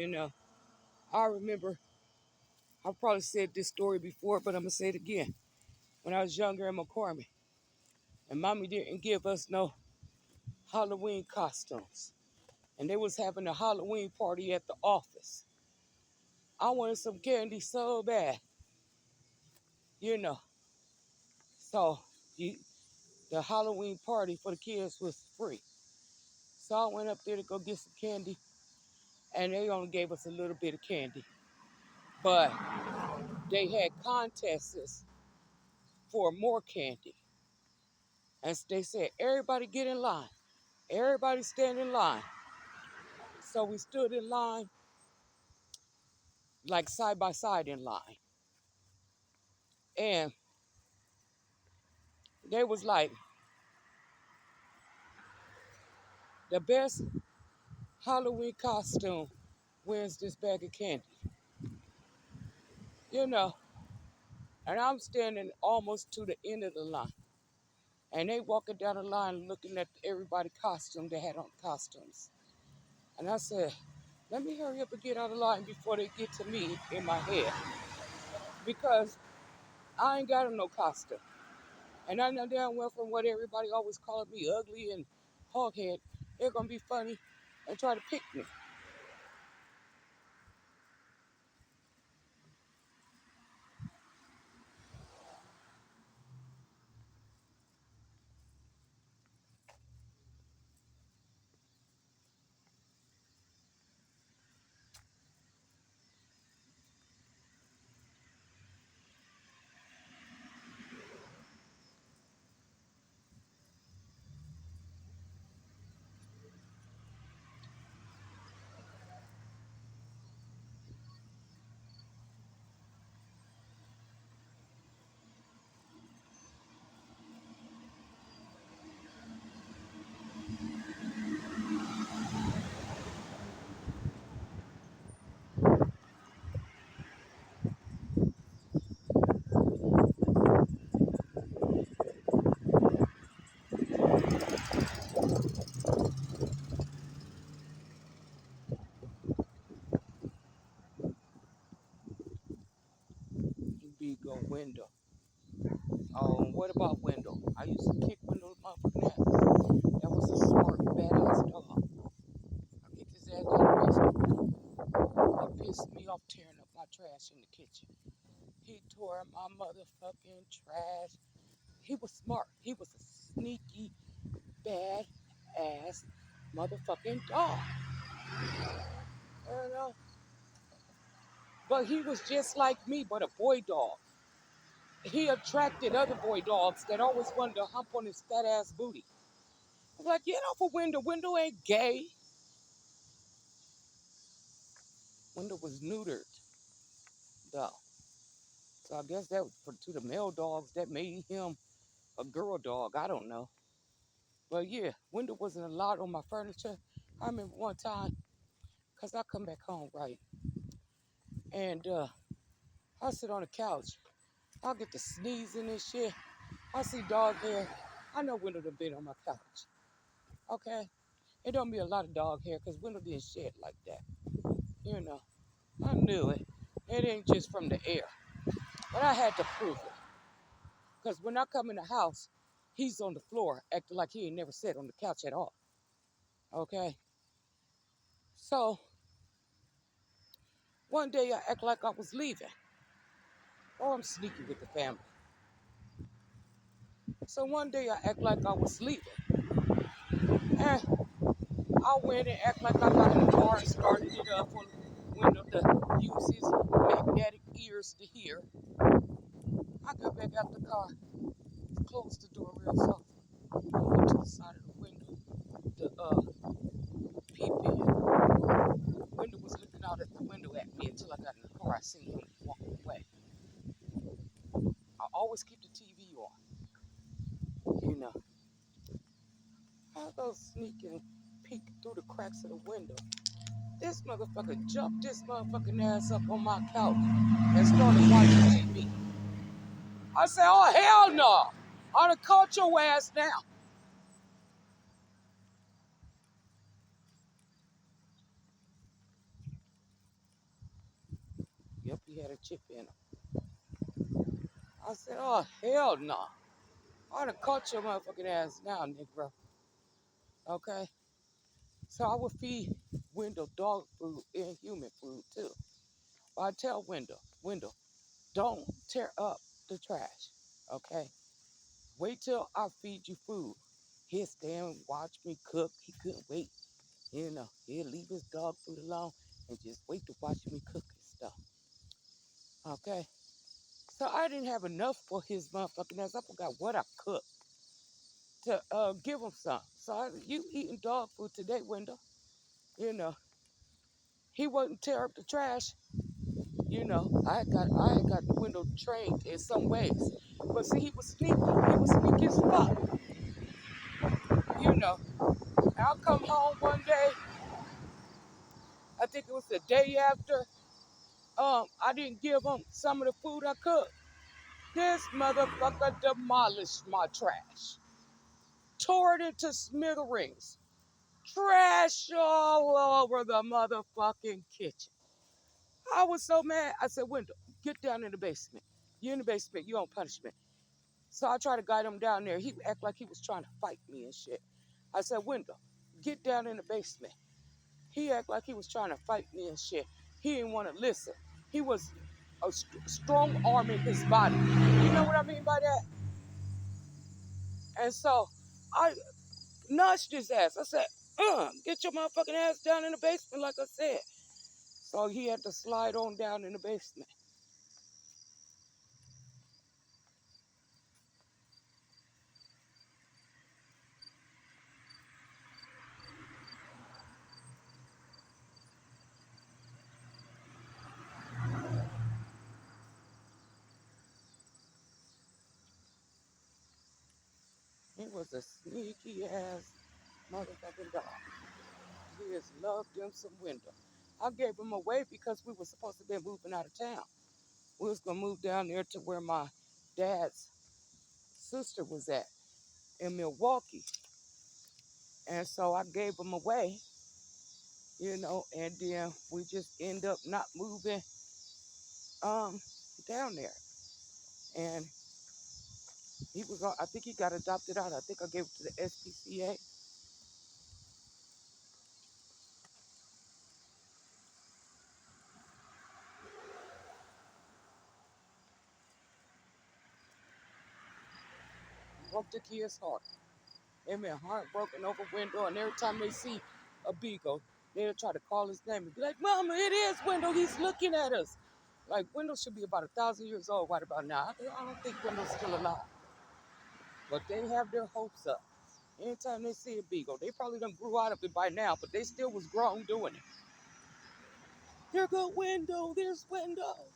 You know, I remember, I probably said this story before, but I'm going to say it again. When I was younger in McCormick, and mommy didn't give us no Halloween costumes. And they was having a Halloween party at the office. I wanted some candy so bad, you know. So you, the Halloween party for the kids was free. So I went up there to go get some candy, and they only gave us a little bit of candy. But they had contests for more candy. And they said, everybody get in line. Everybody stand in line. So we stood in line, like side by side in line. And they was like, the best Halloween costume wins this bag of candy. You know, and I'm standing almost to the end of the line. And they walking down the line looking at everybody costume they had on costumes. And I said, let me hurry up and get out of line before they get to me in my head. Because I ain't got no costume. And I know damn well from what everybody always called me ugly and hoghead, they're going to be funny and try to pick me. Big old window. Oh, what about Wendell? I used to kick Wendell's motherfucking ass. That was a smart, badass dog. I kicked his ass out of the basement. He pissed me off tearing up my trash in the kitchen. He tore up my motherfucking trash. He was smart. He was a sneaky, bad ass motherfucking dog. You know? But he was just like me, but a boy dog. He attracted other boy dogs that always wanted to hump on his fat ass booty. I'm like, get off a window. Window ain't gay. Window was neutered, though. So I guess that was to the male dogs that made him a girl dog. I don't know. But yeah, window wasn't allowed on my furniture. I remember one time, because I come back home, right? And I sit on the couch. I'll get to sneezing and shit. I see dog hair. I know window done been on my couch. Okay? It don't be a lot of dog hair because window didn't shed like that. You know, I knew it. It ain't just from the air. But I had to prove it. Because when I come in the house, he's on the floor acting like he ain't never sat on the couch at all. Okay? So one day I act like I was leaving. Oh, I'm sneaky with the family. So one day I act like I was leaving. And I went and act like I got in the car and started it up on the window to use his magnetic ears to hear. I got back out the car, closed the door real soft. I went to the side of the window to peep in. Window was looking out at the window at me until I got in the car. I seen him walking away. I always keep the TV on, you know. I go sneak and peek through the cracks of the window. This motherfucker jumped this motherfucking ass up on my couch and started watching TV. I said, oh, hell no. I'd have caught your ass now. Yep, he had a chip in him. I said, oh, hell no. I'd have caught your motherfucking ass now, nigga. Okay? So I would feed Wendell dog food and human food too. But I tell Wendell, don't tear up the trash. Okay? Wait till I feed you food. He'll stand and watch me cook. He couldn't wait. You know, he'll leave his dog food alone and just wait to watch me cook and stuff. Okay? So I didn't have enough for his motherfucking ass. I forgot what I cooked to give him some. So you eating dog food today, Wendell. You know, he wouldn't tear up the trash. You know, I had got the Wendell trained in some ways. But see, he was sneaky. He was sneaky as fuck. You know, I'll come home one day. I think it was the day after. I didn't give him some of the food I cooked. This motherfucker demolished my trash. Tore it into smithereens. Trash all over the motherfucking kitchen. I was so mad. I said, Wendell, get down in the basement. You're in the basement. You on punishment. So I tried to guide him down there. He act like he was trying to fight me and shit. I said, Wendell, get down in the basement. He act like he was trying to fight me and shit. He didn't want to listen. He was strong arming his body. You know what I mean by that? And so I nudged his ass. I said, get your motherfucking ass down in the basement like I said. So he had to slide on down in the basement. He was a sneaky ass motherfucking dog. He has loved him some Wendell. I gave him away because we were supposed to be moving out of town. We was gonna move down there to where my dad's sister was at in Milwaukee. And so I gave him away, you know, and then we just end up not moving um down there. And he was I think he got adopted out. I think I gave it to the SPCA. Broke the kid's heart. They been heartbroken over Wendell, and every time they see a beagle, they'll try to call his name and be like, Mama, it is Wendell. He's looking at us. Like, Wendell should be about 1,000 years old right about now. I don't think Wendell's still alive. But they have their hopes up. Anytime they see a beagle, they probably done grew out of it by now, but they still was grown doing it. There go Wendell. There's Wendell.